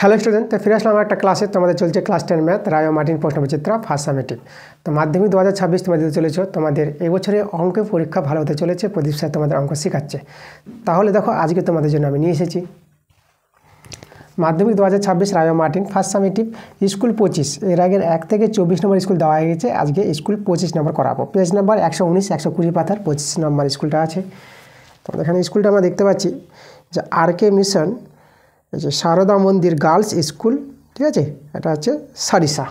Hello student, তো ফিরে আসলাম একটা ক্লাসে। তোমাদের চলছে ক্লাস 10 ম্যাথ রায় মার্টিন প্রশ্নবিচিত্রা ফার্স্ট সামেটিভ। তো মাধ্যমিক 2026 তোমাদের দিতে চলেছ। তোমাদের এই বছরে অঙ্ক পরীক্ষা ভালো হতে চলেছে, প্রদীপ স্যার তোমাদের অঙ্ক শেখাচ্ছে। তাহলে দেখো আজকে তোমাদের জন্য আমি নিয়ে এসেছি মাধ্যমিক 2026 রায় মার্টিন ফার্স্ট সামেটিভ স্কুল 25। এর আগের 1 থেকে 24 নম্বর স্কুল দেওয়া হয়ে গেছে, আজকে স্কুল 25 নম্বর করাবো। পেজ নাম্বার 119, 120 পাতার 25 নম্বর স্কুলটা আছে। তোমাদের এখানে স্কুলটা আমরা দেখতে পাচ্ছি যে আর.কে মিশন, এই যে সারদা মন্দির গার্লস স্কুল, ঠিক আছে, এটা হচ্ছে সারিসা।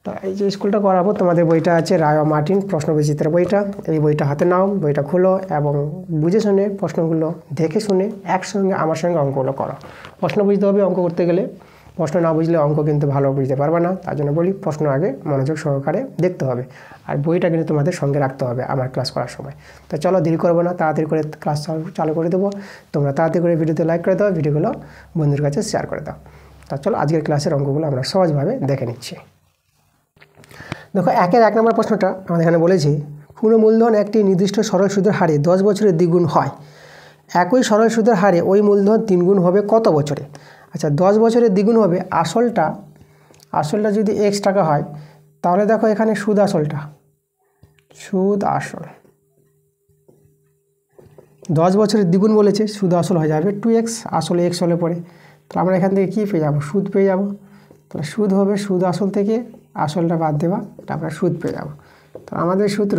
তো এই যে স্কুলটা করাবো, তোমাদের বইটা আছে রায় মার্টিন প্রশ্নবিচিত্রা বইটা। এই বইটা হাতে নাও, বইটা খুলো এবং বুঝে শুনে প্রশ্নগুলো দেখে শুনে একসঙ্গে আমার সঙ্গে অঙ্কগুলো করো। প্রশ্ন বুঝতে হবে অঙ্ক করতে গেলে, প্রশ্ন না বুঝলে অঙ্ক কিন্তু ভালো বুঝতে পারবে না। তার জন্য বলি প্রশ্ন আগে মনোযোগ সহকারে দেখতে হবে, আর বইটা কিন্তু তোমাদের সঙ্গে রাখতে হবে আমার ক্লাস করার সময়। তো চলো দেরি করবো না, তাড়াতাড়ি করে ক্লাস চালু করে দেবো। তোমরা তাড়াতাড়ি করে ভিডিওতে লাইক করে দাও, ভিডিওগুলো বন্ধুর কাছে শেয়ার করে দাও। তা চলো আজকের ক্লাসের অঙ্কগুলো আমরা সহজভাবে দেখে নিচ্ছি। দেখো 1 নম্বর প্রশ্নটা আমাদের এখানে বলেছি, কোনো মূলধন একটি নির্দিষ্ট সরল সুদের হারে 10 বছরে দ্বিগুণ হয়। একই সরল সুদের হারে ওই মূলধন 3 গুণ হবে কত বছরে? আচ্ছা, 10 বছরে দ্বিগুণ হবে। আসলটা যদি x টাকা হয়, তাহলে দেখো এখানে সুদ আসল 10 বছরের দ্বিগুণ বলেছে, সুদ আসল হয়ে যাবে 2x। আসলে x হলে পরে তাহলে আমরা এখান থেকে কী পেয়ে যাবো? সুদ পেয়ে যাব। তাহলে সুদ হবে, সুদ আসল থেকে আসলটা বাদ দেওয়া, এটা আমরা সুদ পেয়ে যাব। তো আমাদের সূত্র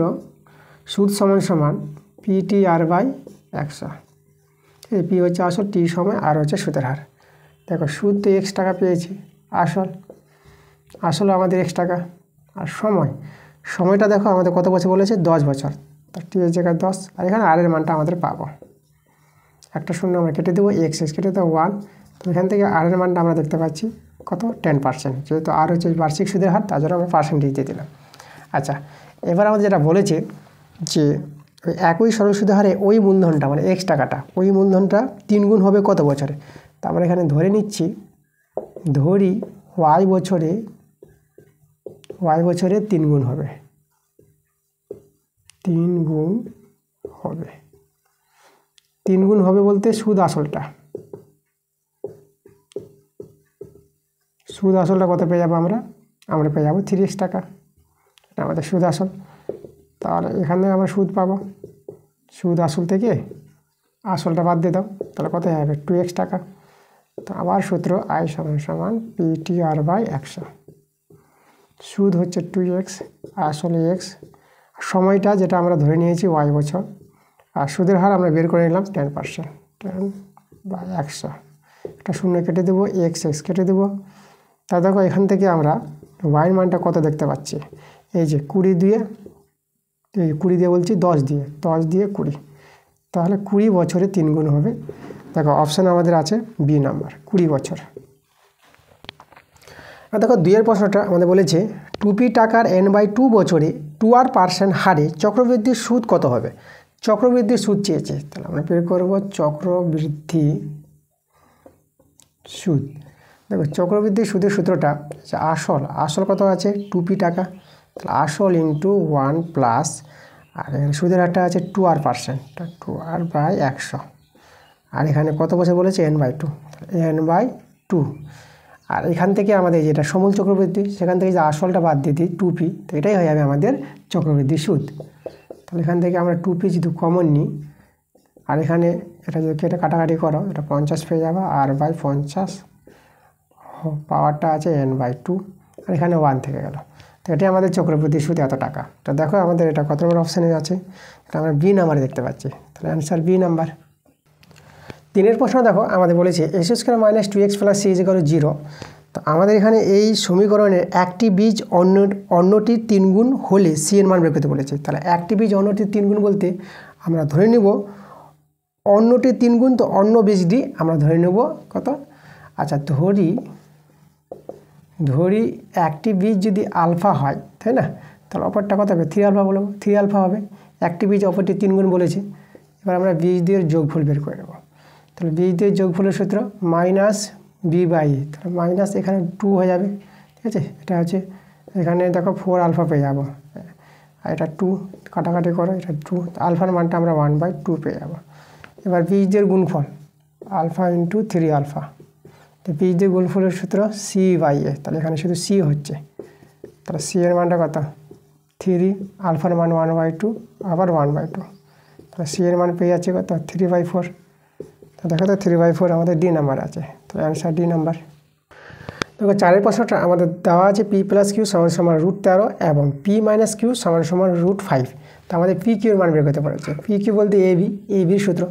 সুদ সমান PTR/100। এই পি হচ্ছে আসল, টি সময়, আর হচ্ছে সুদের হার। দেখো সুদ তো x টাকা পেয়েছি, আসল আমাদের x টাকা, আর সময়টা দেখো আমাদের কত বছর বলেছে? 10 বছর। তার টি এর জায়গায় 10, আর এখানে আর এর মানটা আমাদের পাবো। একটা শূন্য আমরা কেটে দেবো, x কেটে দেবো 1। তো এখান থেকে আর এর মানটা আমরা দেখতে পাচ্ছি কত? 10%। যেহেতু আর হচ্ছে বার্ষিক সুদের হার, তার জন্য আমরা পার্সেন্টেজ দিয়ে দিলাম। আচ্ছা, এবার আমাদের যেটা বলেছে যে একই সরল সুদের হারে ওই মূলধনটা মানে x টাকাটা, ওই মূলধনটা 3 গুণ হবে কত বছরে? তা আমরা এখানে ধরে নিচ্ছি, y বছরে 3 গুণ হবে। 3 গুণ হবে বলতে সুদ আসলটা কত পেয়ে যাবো? আমরা পেয়ে যাবো 3x টাকা। এটা আমাদের সুদ আসল। তাহলে এখানে আমরা সুদ পাবো, সুদ আসল থেকে আসলটা বাদ দিয়ে দাও, তাহলে কত হবে? 2x টাকা। তো আবার সূত্র I সমান PTR/100। সুদ হচ্ছে 2x, আসলে x, সময়টা যেটা আমরা ধরে নিয়েছি y বছর, আর সুদের হার আমরা বের করে নিলাম 10%। 10/100, একটা শূন্য কেটে দেবো, x কেটে দেবো। তা দেখো এখান থেকে আমরা y মানটা কত দেখতে পাচ্ছি? এই যে 20 দিয়ে বলছি 10 দিয়ে 20। তাহলে 20 বছরে 3 গুণ হবে। দেখো অপশান আমাদের আছে বি নাম্বার, 20 বছর। আর দেখো 2 প্রশ্নটা আমাদের বলেছে 2p টাকার n/2 বছরে 2r% হারে চক্রবৃদ্ধির সুদ কত হবে? চক্রবৃদ্ধির সুদ চেয়েছে, তাহলে আমরা বের করবো চক্রবৃদ্ধি সুদ। দেখো চক্রবৃদ্ধি সুদের সূত্রটা আসল কত আছে? 2p টাকা, তাহলে আসল ইন্টু 1 প্লাস, আর এখানে সুদের হারটা আছে 2r%, 2r/100। আর এখানে কত বছর বলেছে? n/2। আর এখান থেকে আমাদের যেটা সমূল চক্রবৃদ্ধি, সেখান থেকে যে আসলটা বাদ দিয়ে দিই 2p, তো এটাই হয়ে যাবে আমাদের চক্রবৃদ্ধি সুদ। তাহলে এখান থেকে আমরা 2p যদি কমন নিই, আর এখানে এটা যদি কেটে কাটাকাটি করো, এটা 50 পেয়ে যাবে, r/50, পাওয়ারটা আছে n/2, আর এখানে 1 থেকে গেল। তো এটাই আমাদের চক্রবৃদ্ধি সুদ, এত টাকা। তো দেখো আমাদের এটা কত নম্বর অপশানে আছে? এটা আমরা বি নাম্বারে দেখতে পাচ্ছি, তাহলে অ্যান্সার বি নাম্বার। 3 প্রশ্ন দেখো আমাদের বলেছে x² - 2x + c = 0। তো আমাদের এখানে এই সমীকরণের একটি বীজ অন্যটির 3 গুণ হলে c এর মান বের করতে বলেছে। তাহলে একটি বীজ অন্যটির 3 গুণ বলতে আমরা ধরে নেব অন্যটির 3 গুণ, তো অন্য বীজটি আমরা ধরে নেব কত? আচ্ছা, ধরি একটি বীজ যদি আলফা হয়, তাই না, তাহলে অপরটা কত হবে? 3 আলফা বলবো, 3 আলফা হবে। একটি বীজ অপরটি 3 গুণ বলেছে। এবার আমরা বীজ দিয়ে যোগফল বের করে নেব। তাহলে বীজ দিয়ে যোগফলের সূত্র -b/a, তাহলে মাইনাস এখানে 2 হয়ে যাবে, ঠিক আছে। এটা হচ্ছে এখানে দেখো 4 আলফা পেয়ে যাবো, আর এটা 2 কাটাকাটি করো, এটা 2, আলফার মানটা আমরা 1/2 পেয়ে যাবো। এবার বীজদের গুণফল আলফা ইন্টু 3 আলফা, তো পি দিয়ে গুণফলের সূত্র সি বাই এ, তাহলে এখানে শুধু সি হচ্ছে। তাহলে সি এর মানটা কত 3, আলফার মান 1/2, আবার 1/2। তাহলে সি এর মান পেয়ে যাচ্ছে কত 3/4। তো দেখো তো 3/4 আমাদের ডি নাম্বার আছে, তাহলে অ্যান্সার ডি নাম্বার। দেখো 4 প্রশ্নটা আমাদের দেওয়া আছে পি প্লাস কিউ সমান সমান √13 এবং পি মাইনাস কিউ সমান সমান √5। তো আমাদের পি কিউর মান বের করতে পারছে। পি কিউ বলতে এ বির সূত্র,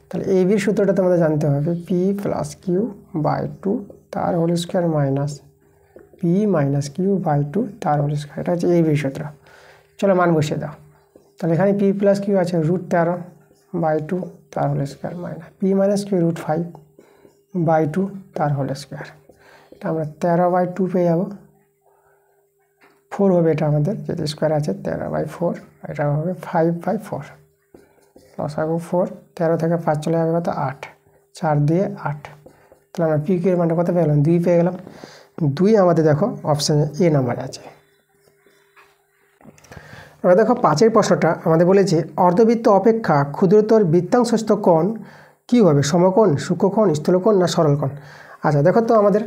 তাহলে এ বির সূত্রটা তোমাদের জানতে হবে পি প্লাস কিউ বাই 2 তার whole square minus P minus Q by 2 তার হোল স্কোয়ার, এটা হচ্ছে এ বির সূত্র। চলো মান বসিয়ে দাও। তাহলে এখানে পি প্লাস কিউ আছে √13 বাই 2 তার whole square minus P minus Q √5 by 2 তার হোল স্কোয়ার। এটা আমরা 13/2 পেয়ে যাবো। 4 হবে এটা আমাদের, যেহেতু স্কোয়ার আছে 13/4, এটা হবে 5/4 লসাগু 4, 13 থেকে 5 চলে যাবে কত 8, 4 দিয়ে 8। তাহলে আমরা পি কিউ এর মানটা কত পেয়ে গেলাম 2 পেয়ে গেলাম। 2 আমাদের দেখো অপশানে এ নাম্বারে আছে। এবার দেখো 5 প্রশ্নটা আমাদের বলেছে অর্ধবৃত্ত অপেক্ষা ক্ষুদ্রতর বৃত্তাংশস্থ কোণ কী হবে, সমকোণ, সূক্ষ্মকোণ, স্থূলকোণ না সরলকোণ। আচ্ছা দেখো তো আমাদের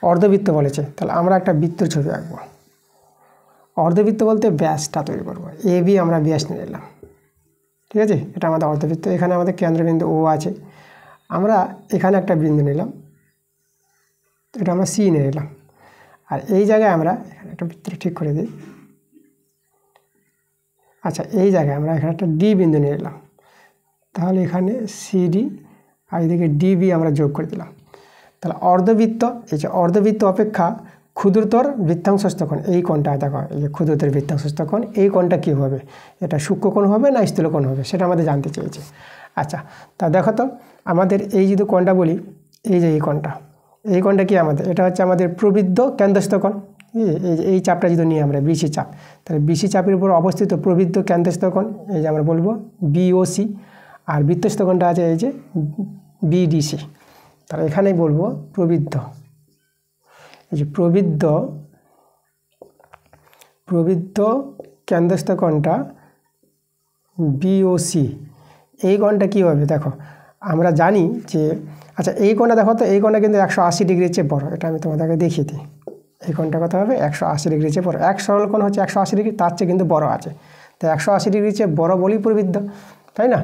অর্ধবৃত্ত বলেছে, তাহলে আমরা একটা বৃত্তের ছবি আঁকবো। অর্ধবৃত্ত বলতে ব্যাসটা তৈরি করবো, এ বি আমরা ব্যাস নিয়ে নিলাম, ঠিক আছে। এটা আমাদের অর্ধবৃত্ত। এখানে আমাদের কেন্দ্রবিন্দু ও আছে, আমরা এখানে একটা বিন্দু নিলাম, এটা আমরা সি নিয়ে নিলাম। আর এই জায়গায় আমরা এখানে একটা বৃত্ত ঠিক করে দিই। আচ্ছা এই জায়গায় আমরা এখানে একটা ডি বিন্দু নিয়ে নিলাম, তাহলে এখানে সিডি আর এদিকে ডিবি আমরা যোগ করে দিলাম। তাহলে অর্ধবৃত্ত, এই যে অর্ধবৃত্ত অপেক্ষা ক্ষুদ্রতর বৃত্তাংশস্থ কোণ, এই কোণটা দেখো, এই যে ক্ষুদ্রতর বৃত্তাংশস্থ কোণ, এই কোণটা কী হবে, এটা সূক্ষ্মকোণ হবে না স্থূলকোণ হবে, সেটা আমাদের জানতে চেয়েছে। আচ্ছা তা দেখো তো আমাদের এই যদি কোণটা বলি, এই যে এই কোণটা কি আমাদের, এটা হচ্ছে আমাদের প্রবৃদ্ধ কেন্দ্রস্থ কোণ। এই চাপটা যদি নিই আমরা বিসি চাপ, তাহলে বিসি চাপের উপর অবস্থিত প্রবৃদ্ধ কেন্দ্রস্থ কোণ, এই যে আমরা বলবো বিওসি। আর বৃত্তস্থ কোণটা আছে এই যে বিডিসি। তাহলে এখানেই বলবো প্রবৃদ্ধ, এই যে প্রবৃদ্ধ কেন্দ্রস্থ কোণটা বিওসি, এই কোণটা কী হবে দেখো, আমরা জানি যে, আচ্ছা এই কোণটা দেখো তো, এই কোণটা কিন্তু 180 ডিগ্রির চেয়ে বড়, এটা আমি তোমাদেরকে দেখিয়ে দিই। এই কোণটা কত হবে 180 ডিগ্রির চেয়ে বড়, এক সরল কোণ হচ্ছে 180 ডিগ্রি, তার চেয়ে কিন্তু বড় আছে, তো 180 ডিগ্রির চেয়ে বড় বলি প্রবৃদ্ধ, তাই না।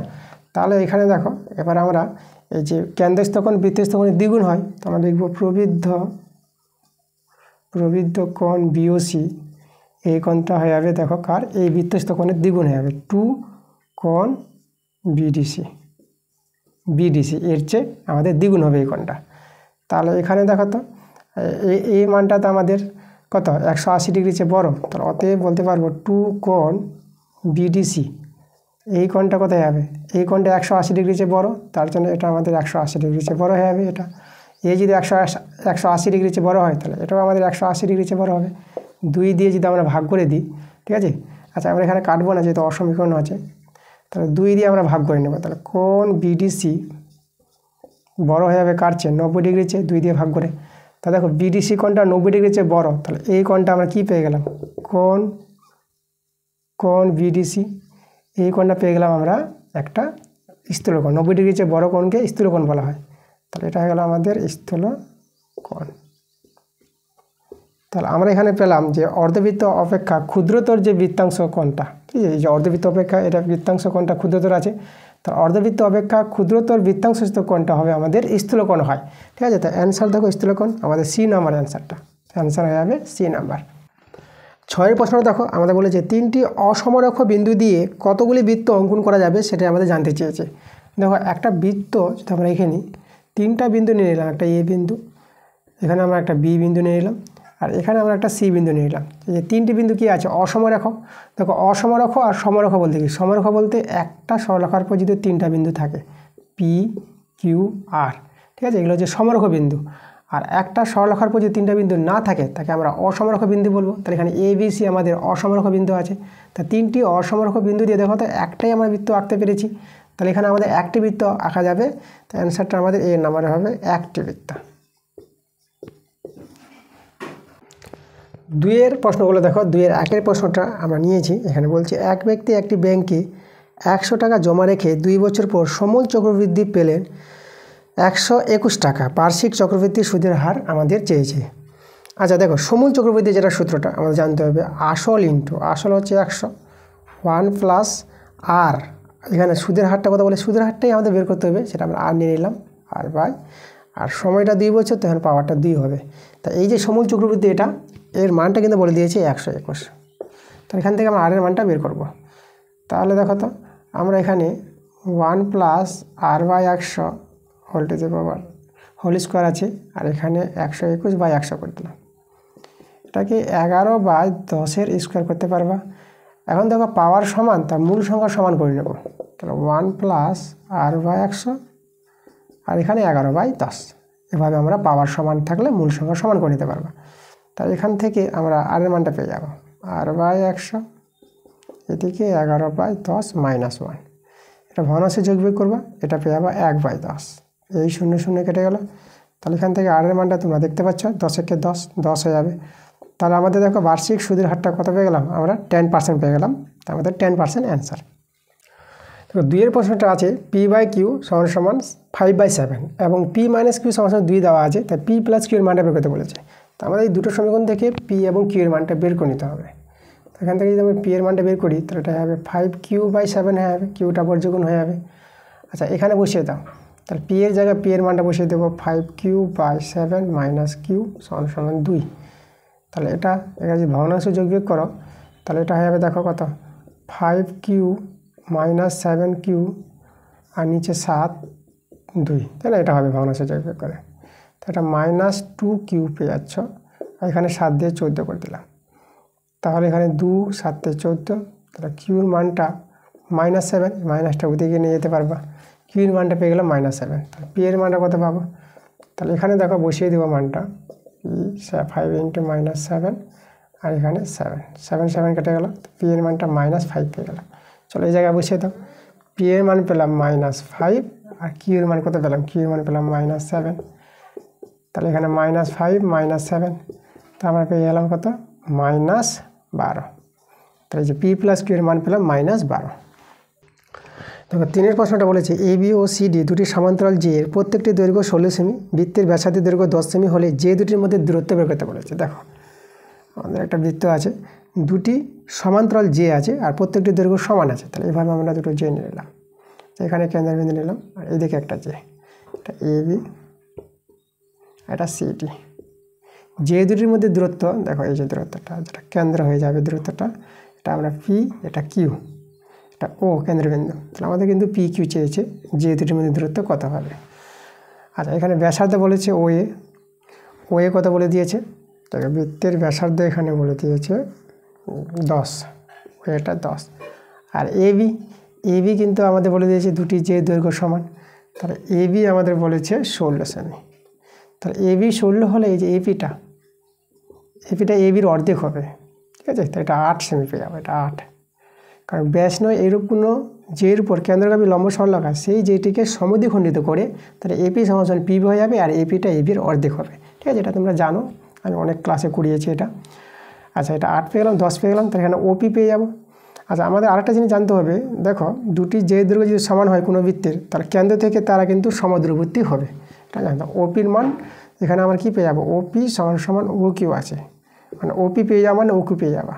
তাহলে এখানে দেখো এবার আমরা এই যে কেন্দ্রস্থ কোণ বৃত্তস্থ কোণের দ্বিগুণ হয়, তো আমরা লিখব প্রবৃদ্ধ কোণ বিওসি, এই কোণটা হয়ে যাবে দেখো কার, এই বৃত্তস্থ কোণের দ্বিগুণ হয়ে যাবে 2 কোণ বিডিসি, এর চেয়ে আমাদের দ্বিগুণ হবে এই কোণটা। তাহলে এখানে দেখো তো এই মানটা তো আমাদের কত 180 ডিগ্রির চেয়ে বড়, তাহলে অতএব বলতে পারবো 2 কোণ বিডিসি, এই কোণটা কোথায় যাবে, এই কোণটা 180 ডিগ্রির চেয়ে বড়, তার জন্য এটা আমাদের 180 ডিগ্রির চেয়ে বড় হয়ে যাবে। এটা এই যদি 180 ডিগ্রির চেয়ে বড় হয়, তাহলে এটাও আমাদের 180 ডিগ্রির চেয়ে বড় হবে। 2 দিয়ে যদি আমরা ভাগ করে দিই, ঠিক আছে। আচ্ছা আমরা এখানে কাটবো না, যেহেতু অসমীকরণ আছে, তাহলে 2 দিয়ে আমরা ভাগ করে নেব। তাহলে কোণ বিডিসি বড় হয়ে যাবে কার চেয়ে, 90 ডিগ্রির চেয়ে, 2 দিয়ে ভাগ করে। তা দেখো বিডিসি কোণটা 90 ডিগ্রির চেয়ে বড়, তাহলে এই কোণটা আমরা কি পেয়ে গেলাম, কোণ বিডিসি, এই কোণটা পেয়ে গেলাম আমরা একটা স্থূলকোণ। 90 ডিগ্রির চেয়ে বড় কোণকে স্থূলকোণ বলা হয়, তাহলে এটা হয়ে গেল আমাদের স্থূলকোণ। তাহলে আমরা এখানে পেলাম যে অর্ধবৃত্ত অপেক্ষা ক্ষুদ্রতর যে বৃত্তাংশ কোণটা, ঠিক আছে, এই যে অর্ধবৃত্ত অপেক্ষা এটা বৃত্তাংশ কোণটা ক্ষুদ্রতর আছে, তো অর্ধবৃত্ত অপেক্ষা ক্ষুদ্রতর বৃত্তাংশস্থ কোণটা হবে আমাদের স্থূলকোণ হয়, ঠিক আছে। তো অ্যান্সার দেখো স্থূলকোণ, আমাদের সি নাম্বার অ্যান্সারটা, অ্যান্সার হয়ে যাবে সি নাম্বার। 6 প্রশ্ন দেখো আমাদের বলেছে 3টি অসমরেখ বিন্দু দিয়ে কতগুলি বৃত্ত অঙ্কন করা যাবে সেটা আমাদের জানতে চেয়েছে। দেখো একটা বৃত্ত যদি আমরা এখানে 3টা বিন্দু নিয়ে নিলাম, একটা এ বিন্দু, এখানে আমরা একটা বি বিন্দু নিয়ে নিলাম, আর এখানে আমরা একটা সি বিন্দু নিয়ে নিলাম। এই 3টি বিন্দু কী আছে অসমরেখ। দেখো অসমরেখ আর সমরেখ বলতে কি, সমরেখ বলতে একটা সরলরেখার পর যদি 3টা বিন্দু থাকে পি কিউ আর, ঠিক আছে, এগুলো হচ্ছে সমরেখ বিন্দু। আর একটা সরলরেখার পর যদি 3টা বিন্দু না থাকে তাকে আমরা অসমরেখ বিন্দু বলবো। তাহলে এখানে এ বি সি আমাদের অসমরেখ বিন্দু আছে, তা 3টি অসমরেখ বিন্দু দিয়ে দেখো তো একটাই আমরা বৃত্ত আঁকতে পেরেছি, তাহলে এখানে আমাদের একটি বৃত্ত আঁকা যাবে। তো অ্যান্সারটা আমাদের এ নাম্বারে হবে একটি বৃত্ত। 2 প্রশ্নগুলো দেখো, 2-1 প্রশ্নটা আমরা নিয়েছি। এখানে বলছে এক ব্যক্তি একটি ব্যাংকে 100 টাকা জমা রেখে 2 বছর পর সমূল চক্রবৃদ্ধি পেলেন 121 টাকা বার্ষিক চক্রবৃদ্ধি সুদের হার আমাদের চেয়েছে। আচ্ছা দেখো, সমূল চক্রবৃদ্ধি যেটা সূত্রটা আমাদের জানতে হবে, আসল ইন্টু আসল হচ্ছে 100, 1 প্লাস আর, এখানে সুদের হারটা কথা বলে সুদের হারটাই আমাদের বের করতে হবে, সেটা আমরা আর নিয়ে নিলাম, আর বাই, আর সময়টা 2 বছর, তখন পাওয়ারটা 2 হবে। তা এই যে সমূল চক্রবৃদ্ধি এটা, এর মানটা কিন্তু বলে দিয়েছে 121। তো এখান থেকে আমরা আর এর মানটা বের করব। তাহলে দেখো তো, আমরা এখানে 1 plus R by 100 whole to the power whole square আছে, আর এখানে 121 বাই 100 করে দিলাম। এটাকে 11/10 স্কোয়ার করতে পারবা। এখন দেখো পাওয়ার সমান, তার মূল সংখ্যা সমান করে নেব। তাহলে 1 প্লাস আর বাই 100, আর এখানে 11/10। এভাবে আমরা পাওয়ার সমান থাকলে মূল সংখ্যা সমান করে নিতে পারবো। তাই এখান থেকে আমরা আর এর মানটা পেয়ে যাব, আর বাই 100, এদিকে 11/10 মাইনাস 1, এটা ভগ্নাংশে যোগ বিয়োগ করবা, এটা পেয়ে যাবো 1/10। এই 0 0 কেটে গেল। তাহলে এখান থেকে আর এর মানটা তোমরা দেখতে পাচ্ছ, 10 × 10 10 হয়ে যাবে। তাহলে আমাদের দেখো বার্ষিক সুদের হারটা কত পেয়ে গেলাম, আমরা 10% পেয়ে গেলাম। তার আমাদের 10% অ্যান্সার। তো 2 প্রশ্নটা আছে P/Q = 5/7 এবং P-Q = 2 দেওয়া আছে, তাই P + Q এর মানটা বের করতে বলেছে। তো আমাদের এই দুটো সমীকরণ থেকে P এবং Q এর মানটা বের করে নিতে হবে। এখান থেকে যদি আমরা P এর মানটা বের করি, তাহলে এটা হবে 5Q/7 হয়ে যাবে, Qটা বর্গমূল হয়ে যাবে। আচ্ছা এখানে বসিয়ে দাও, তাহলে P এর জায়গায় P এর মানটা বসিয়ে দেবো, 5Q/7 - Q = 2। তাহলে এটা যদি ভগ্নাংশ যোগ বিয়োগ করো, তাহলে এটা হয়ে যাবে, দেখো কত, 5Q - 7Q, আর নিচে 7 2, তাই না? এটা হবে ভগ্নাংশ যোগ বিয়োগ করে। তো এটা -2Q পেয়ে যাচ্ছ, আর এখানে 7 দিয়ে 14 করে দিলাম। তাহলে এখানে 2 7 × 14, তাহলে কিউর মানটা -7, মাইনাসটা ওদিকে নিয়ে যেতে পারবা। কিউর মানটা পেয়ে গেলাম -7। তাহলে পি এর মানটা কত পাবো? তাহলে এখানে দেখো বসিয়ে দেবো মানটা, 5 × -7, আর এখানে 7 7 7 কেটে গেল, পি এর মানটা -5 পেয়ে গেলাম। চলো এই জায়গায় বসিয়ে দাও, পি এর মান পেলাম -5, আর কিউ এর মান কত পেলাম? কিউ এর মান পেলাম -7। তাহলে এখানে -5 -7, তা আমরা পেয়ে গেলাম কত? -12। তাহলে যে P + Q এর মান পেলাম -12। দেখো 3 প্রশ্নটা বলেছে AB ও CD দুটি সমান্তরাল যে এর প্রত্যেকটি দৈর্ঘ্য 16 সেমি, বৃত্তের ব্যাসার্ধের দৈর্ঘ্য 10 সেমি হলে যে দুটির মধ্যে দূরত্ব বের করতে বলেছে। দেখো আমাদের একটা বৃত্ত আছে, দুটি সমান্তরাল যে আছে, আর প্রত্যেকটি দৈর্ঘ্য সমান আছে। তাহলে এইভাবে আমরা দুটো যে নিয়ে নিলাম, এখানে কেন্দ্রবিন্দু নিলাম, আর এদিকে একটা যে, এটা AB, এটা CD। যে দুটির মধ্যে দূরত্ব দেখো, এই যে দূরত্বটা যেটা কেন্দ্র হয়ে যাবে দূরত্বটা, এটা আমরা P, এটা Q, এটা O কেন্দ্রবিন্দু। তাহলে আমাদের কিন্তু PQ চেয়েছে, যে দুটির মধ্যে দূরত্ব কত হবে। আচ্ছা এখানে ব্যাসার্ধ বলেছে OA কত বলে দিয়েছে? দেখো বৃত্তের ব্যাসার্ধ এখানে বলে দিয়েছে 10, এটা 10। আর AB কিন্তু আমাদের বলে দিয়েছে দুটি যে দৈর্ঘ্য সমান, তাহলে AB আমাদের বলেছে 16 সেমি। তাহলে AB 16 হলে এই যে এপিটা ABর অর্ধেক হবে, ঠিক আছে? তো এটা 8 সেমি পেয়ে যাবে, এটা 8। কারণ ব্যাস নয় এরূপ কোনো যের উপর কেন্দ্রগামী লম্ব সরলরেখা হয়, সেই যেটিকে সমদ্বিখণ্ডিত করে তাহলে AP = PB হয়ে যাবে, আর এপিটা ABর অর্ধেক হবে, ঠিক আছে? এটা তোমরা জানো, আমি অনেক ক্লাসে করিয়েছি এটা। আচ্ছা এটা 8 পেয়ে গেলাম, 10 পেয়ে গেলাম, তাহলে এখানে OP পেয়ে যাবো। আচ্ছা আমাদের আরেকটা জিনিস জানতে হবে, দেখো দুটি যে দৈর্ঘ্য যদি সমান হয় কোনো বৃত্তের, তাহলে কেন্দ্র থেকে তারা কিন্তু সমদূরবর্তী হবে, এটা জানতাম। OPর মান এখানে আমার কি পেয়ে যাবো? OP = OQ আছে, মানে OP পেয়ে যাবো মানে OQ পেয়ে যাবা।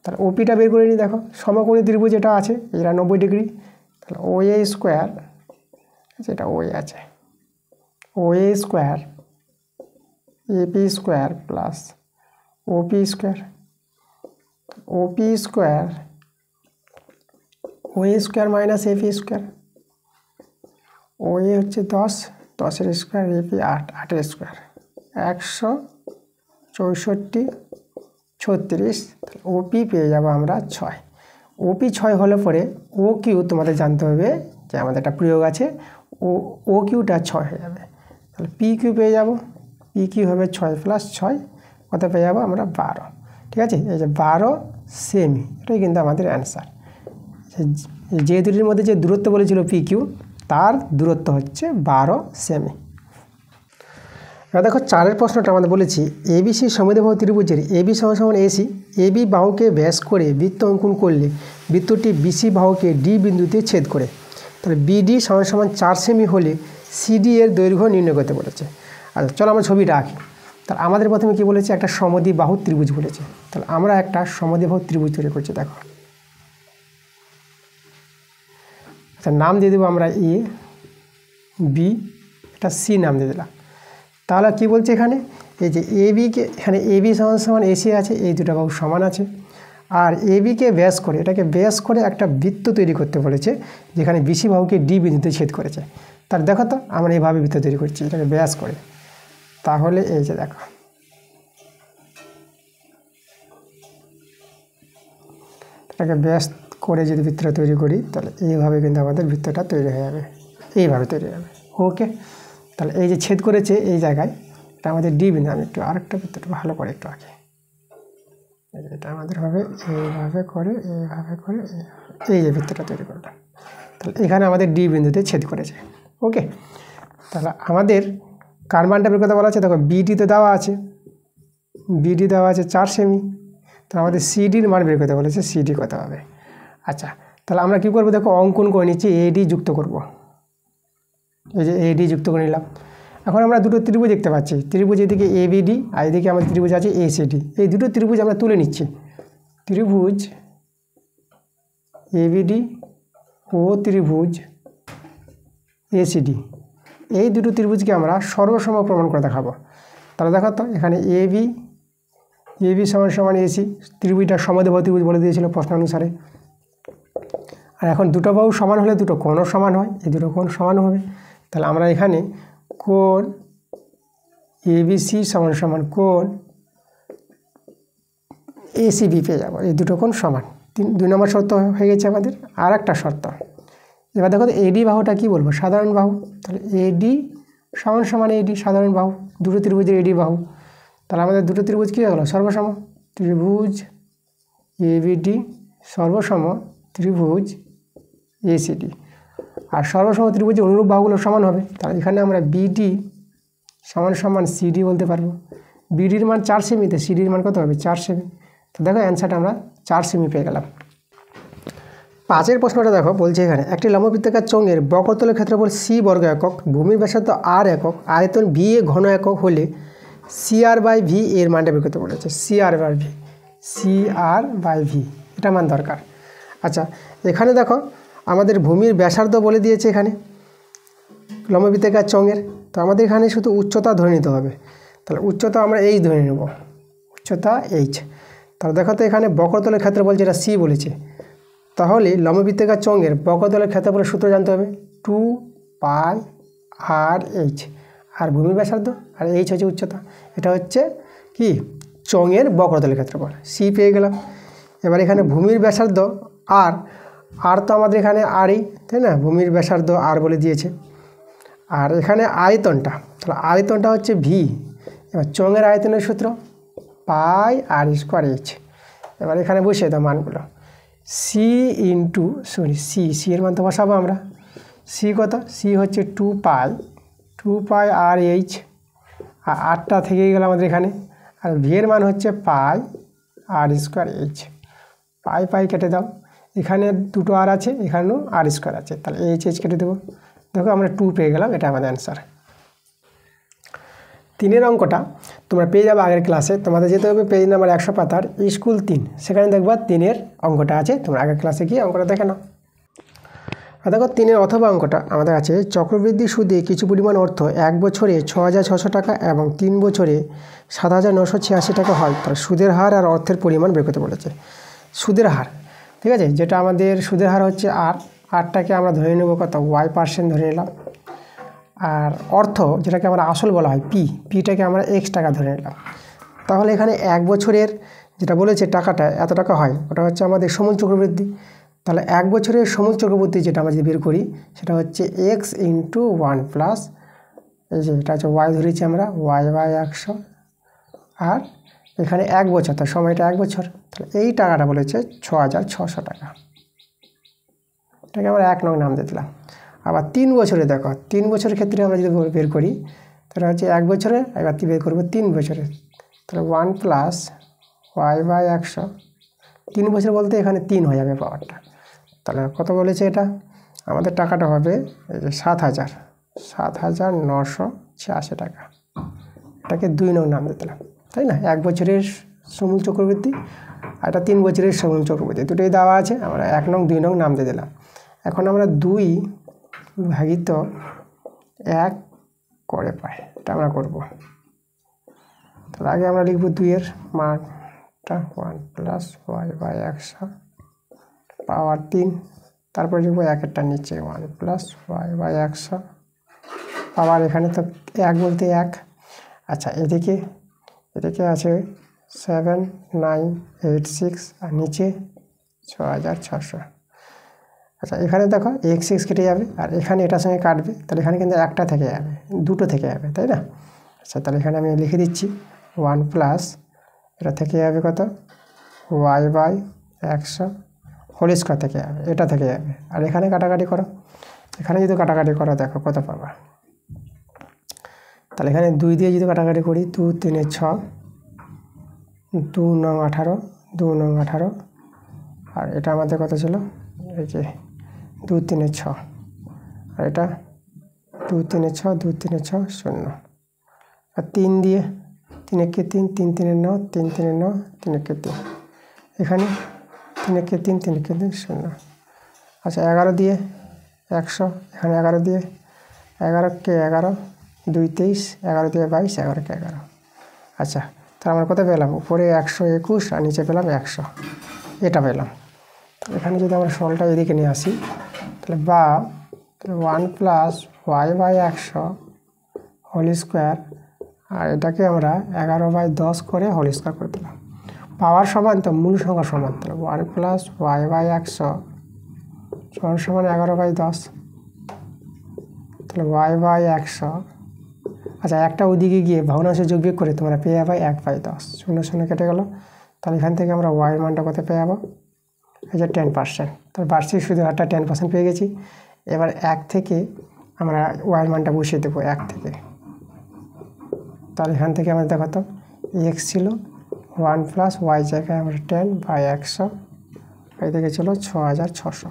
তাহলে OPটা বের করে নিই, দেখো সমকোণী ত্রিভুজ যেটা আছে এটা 90 ডিগ্রি, তাহলে OA স্কোয়ার, যেটা OA আছে, OA square AP square plus OP square, OP square OA square minus AP square. OA হচ্ছে 10, 10-এর স্কোয়ার, AP 8, 8-এর স্কোয়ার, 164 36। OP পেয়ে যাবো আমরা 6। OP 6 হলে পরে OQ তোমাদের জানতে হবে যে আমাদের একটা প্রয়োগ আছে, OQটা 6 হয়ে যাবে। তাহলে PQ পেয়ে যাব, PQ হবে 6 + 6, কত পেয়ে যাবো আমরা? 12, ঠিক আছে? এই যে 12 সেমি, এটাই কিন্তু আমাদের অ্যান্সার। যে দুটির মধ্যে যে দূরত্ব বলেছিল PQ, তার দূরত্ব হচ্ছে 12 সেমি। এবার দেখো 4 প্রশ্নটা আমাদের বলেছি ABC সমদ্বিবাহু ত্রিভুজের AB = AC, AB বাহুকে ব্যাস করে বৃত্ত অঙ্কন করলে বৃত্তটি BC বাহুকে D বিন্দুতে ছেদ করে তাহলে বিডি সমান সমান 4 সেমি হলে সিডি এর দৈর্ঘ্য নির্ণয় করতে বলেছে। আচ্ছা চলো আমরা ছবিটা আঁকি। তাহলে আমাদের প্রথমে কি বলেছে, একটা সমদ্বিবাহু ত্রিভুজ বলেছে। তাহলে আমরা একটা সমদ্বিবাহু ত্রিভুজ তৈরি করছি। দেখো, আচ্ছা নাম দিয়ে দেবো আমরা এ বি, এটা সি নাম দিয়ে দিলাম। তাহলে কি বলছে এখানে, এই যে এ বিকে, এখানে এ বি সমান সমান এসি আছে, এই দুটো বাহু সমান আছে। আর এ বিকে ব্যাস করে, এটাকে ব্যাস করে একটা বৃত্ত তৈরি করতে বলেছে, যেখানে বিসি বাহুকে ডি বিন্দুতে ছেদ করেছে। তার দেখো তো আমরা এইভাবে বৃত্ত তৈরি করছি, এটাকে ব্যাস করে। তাহলে এই যে দেখো, এটাকে ব্যাস করে যদি বৃত্তটা তৈরি করি, তাহলে এইভাবে কিন্তু আমাদের বৃত্তটা তৈরি হয়ে যাবে, এইভাবে তৈরি হবে। ওকে, তাহলে এই যে ছেদ করেছে এই জায়গায়, এটা আমাদের ডি বিন্দু। আমি একটু আরেকটা বৃত্তটা ভালো করে একটু আঁকি। এটা আমাদের হবে এইভাবে করে, এইভাবে করে, এই যে বৃত্তটা তৈরি করলাম। তাহলে এখানে আমাদের ডি বিন্দুতে ছেদ করেছে। ওকে, তাহলে আমাদের কার মানটা বের করতে বলা আছে। দেখো বিডি তো দেওয়া আছে, বিডি দেওয়া আছে 4 সেমি। তাহলে আমাদের সিডির মান বের করতে বলেছে, সিডি কত হবে। আচ্ছা তাহলে আমরা কী করবো, দেখো অঙ্কন করে নিচ্ছি, এডি যুক্ত করব। এই যে এডি যুক্ত করে নিলাম। এখন আমরা দুটো ত্রিভুজ দেখতে পাচ্ছি, ত্রিভুজ এদিকে এবিডি আর এদিকে আমাদের ত্রিভুজ আছে এসিডি। এই দুটো ত্রিভুজ আমরা তুলে নিচ্ছি। ত্রিভুজ এবিডি ও ত্রিভুজ এসিডি, এই দুটো ত্রিভুজকে আমরা সর্বসম প্রমাণ করে দেখাবো। তাহলে দেখো তো, এখানে এবি সমান সমান এসি, ত্রিভুজটা সমদ্বিবাহু ত্রিভুজ বলে দিয়েছিল প্রশ্ন অনুসারে। আর এখন দুটো বাহু সমান হলে দুটো কোণও সমান হয়, এই দুটো কোণ সমান হবে। তাহলে আমরা এখানে কোণ এবিসি সমান সমান কোণ এসিবি পেয়ে যাবো, এই দুটো কোণ সমান। 2 নম্বর শর্ত হয়ে গেছে আমাদের। আর একটা শর্ত, এবার দেখো এডি বাহুটা কি বলবো, সাধারণ বাহু। তাহলে এডি সমান সমান এডি সাধারণ বাহু, দুটো ত্রিভুজের এডি বাহু। তাহলে আমাদের দুটো ত্রিভুজ কী হলো, সর্বসম। ত্রিভুজ এবিডি সর্বসম ত্রিভুজ এসিডি। আর সর্বসম ত্রিভুজের অনুরূপ বাহুগুলো সমান হবে। তাহলে এখানে আমরা বিডি সমান সমান সিডি বলতে পারবো। বিডির মান 4 সেমিতে, সিডির মান কত হবে, 4 সেমি। তো দেখো অ্যান্সারটা আমরা 4 সেমি পেয়ে গেলাম। 5 প্রশ্নটা দেখো, বলছে এখানে একটি লম্ববৃত্তাকার চোঙের বক্রতলের ক্ষেত্রফল সি বর্গ একক, ভূমির ব্যাসার্ধ আর একক, আয়তন ভি এ ঘন একক হলে সিআর বাই ভি এর মানটা বের করতে বলেছে। সিআর বাই ভি এটা মান দরকার। আচ্ছা এখানে দেখো আমাদের ভূমির ব্যাসার্ধ বলে দিয়েছে এখানে লম্ববৃত্তাকার চোঙের। তো আমাদের এখানে শুধু উচ্চতা ধরে নিতে হবে। তাহলে উচ্চতা আমরা এইচ ধরে নেব, উচ্চতা এইচ। তাহলে দেখো তো এখানে বক্রতলের ক্ষেত্রফল যেটা সি বলেছে, তাহলে লম্ববৃত্তাকার চোঙের বক্রতলের ক্ষেত্রফলের সূত্র জানতে হবে 2 পাই আর এইচ। আর ভূমির ব্যাসার্ধ আর এইচ হচ্ছে উচ্চতা। এটা হচ্ছে কি চোঙের বক্রতলের ক্ষেত্রফল, সি পেয়ে গেলাম। এবার এখানে ভূমির ব্যাসার্ধ আর তো আমাদের এখানে আরই, তাই না, ভূমির ব্যাসার্ধ আর বলে দিয়েছে। আর এখানে আয়তনটা, তাহলে আয়তনটা হচ্ছে ভি। এবার চোঙের আয়তনের সূত্র পাই আর স্কোয়ার এইচ। এবার এখানে বসিয়ে দাও মানগুলো, সি এর মান তো বসাবো আমরা। সি কত, সি হচ্ছে 2 পাই আর এইচ, আর আরটা থেকে গেল আমাদের এখানে। আর ভি এর মান হচ্ছে পাই আর স্কোয়ার এইচ। পাই কেটে দাও, এখানে দুটো আর আছে, এখানেও আর স্কোয়ার আছে, তাহলে এইচ কেটে দেবো। দেখো আমরা 2 পেয়ে গেলাম, এটা আমাদের অ্যান্সার। 3 অঙ্কটা তোমরা পেয়ে যাবে আগের ক্লাসে। তোমাদের যেতে হবে পেজ নাম্বার 100 পাতার স্কুল 3, সেখানে দেখবা 3 অঙ্কটা আছে। তোমরা আগের ক্লাসে গিয়ে অঙ্কটা দেখে নাও। আর দেখো 3 অথবা অঙ্কটা আমাদের আছে, চক্রবৃদ্ধি সুদে কিছু পরিমাণ অর্থ 1 বছরে 6,600 টাকা এবং 3 বছরে 7,986 টাকা হয়। তার সুদের হার আর অর্থের পরিমাণ বের করতে বলেছে। সুদের হার, ঠিক আছে, যেটা আমাদের সুদের হার হচ্ছে আরটাকে আমরা ধরে নেব কত, y% ধরে নিলাম। আর অর্থ যেটাকে আমরা আসল বলা হয় পিটাকে আমরা x টাকা ধরে নিলাম। তাহলে এখানে 1 বছরের যেটা বলেছে টাকাটা এত টাকা হয়, ওটা হচ্ছে আমাদের সমূল চক্রবৃদ্ধি। তাহলে 1 বছরের সমূল চক্রবৃদ্ধি যেটা আমরা যদি বের করি, সেটা হচ্ছে x × 1 প্লাস এই যে এটা হচ্ছে y ধরেছি আমরা, y/100। আর এখানে 1 বছর, তার সময়টা 1 বছর। তাহলে এই টাকাটা বলেছে 6,600 টাকা। এটাকে আমরা 1 নং নাম দিয়ে দিলাম। আবার 3 বছরে দেখো, 3 বছরের ক্ষেত্রে আমরা যদি বের করি, তাহলে হচ্ছে 1 বছরে, এবার বের করবো 3 বছরে। তাহলে 1 প্লাস y/100, 3 বছর বলতে এখানে 3 হয়ে যাবে পাওয়ারটা। তাহলে কত বলেছে এটা, আমাদের টাকাটা হবে এই যে 7,986 টাকা। এটাকে 2 নং নাম দিয়ে দিলাম, তাই না? 1 বছরের সমূল চক্রবৃদ্ধি আর এটা 3 বছরের সমূল চক্রবৃদ্ধি, দুটোই দেওয়া আছে। আমরা 1 নং 2 নং নাম দিয়ে দিলাম। এখন আমরা 2 ভাগিত 1 করে পাই, এটা আমরা করবো। তার আগে আমরা লিখব 2 এর মানটা 1 প্লাস ওয়াই বাই 100 পাওয়ার 3, তারপর লিখব 1-এরটা নিচে 1 প্লাস ওয়াই বাই 100 পাওয়ার, এখানে তো 1 বলতে 1। আচ্ছা, এদিকে আছে 7986 আর নিচে 6600। আচ্ছা, এখানে দেখো x6 কেটে যাবে আর এখানে এটার সঙ্গে কাটবে, তাহলে এখানে কিন্তু একটা থেকে যাবে, দুটো থেকে যাবে, তাই না? আচ্ছা, তাহলে এখানে আমি লিখে দিচ্ছি 1 প্লাস এটা থেকে যাবে কত ওয়াই বাই 100 হোল স্কোয়ার থেকে যাবে, এটা থেকে যাবে। আর এখানে কাটাকাটি করো, এখানে যদি কাটাকাটি করো দেখো কত পাবা। তাহলে এখানে 2 দিয়ে যদি কাটাকাটি করি 2 3 6, 2 9 18, 2 9 18, আর এটা আমাদের কত ছিল এই যে 2 3 6, আর এটা 2 3 6, 2 3 6 0, আর 3 দিয়ে 3 1 3, 3 3 9, 3 3 9, 3 1 3, এখানে 3 1 3, 3 1 3 0। আচ্ছা, 11 দিয়ে 100, এখানে 11 দিয়ে 11 কে 11, 2 23, 11 দিয়ে 22, 11 কে 11। আচ্ছা, তাহলে আমরা কত পেলাম? উপরে 121 আর নিচে পেলাম 100, এটা পেলাম। এখানে যদি আমরা সরলটা এদিকে নিয়ে আসি, তাহলে 1 plus Y by 100 whole square, আর এটাকে আমরা 11/10 করে হোল স্কোয়ার করে দিলাম। পাওয়ার সমান তো মূল সংখ্যা সমান, তাহলে 1 প্লাস ওয়াই বাই 100 সমান 11/10, তাহলে ওয়াই বাই 100। আচ্ছা, একটা ওইদিকে গিয়ে ভগ্নাংশ যোগ বিয়োগ করে তোমরা পেয়ে যাবে 1/10, 0 0 কেটে গেল। তাহলে এখান থেকে আমরা ওয়াই মানটা কত পেয়ে যাবো? এই যে 10%, তাহলে বার্ষিক সুদের হারটা 10% পেয়ে গেছি। এবার 1 থেকে আমরা ওয়াই মানটা বসিয়ে দেবো 1 থেকে। তাহলে এখান থেকে আমাদের দেখো তো এক্স ছিল 1 প্লাস ওয়াই জায়গায় আমরা 10/100, এই দিকে ছিল 6600,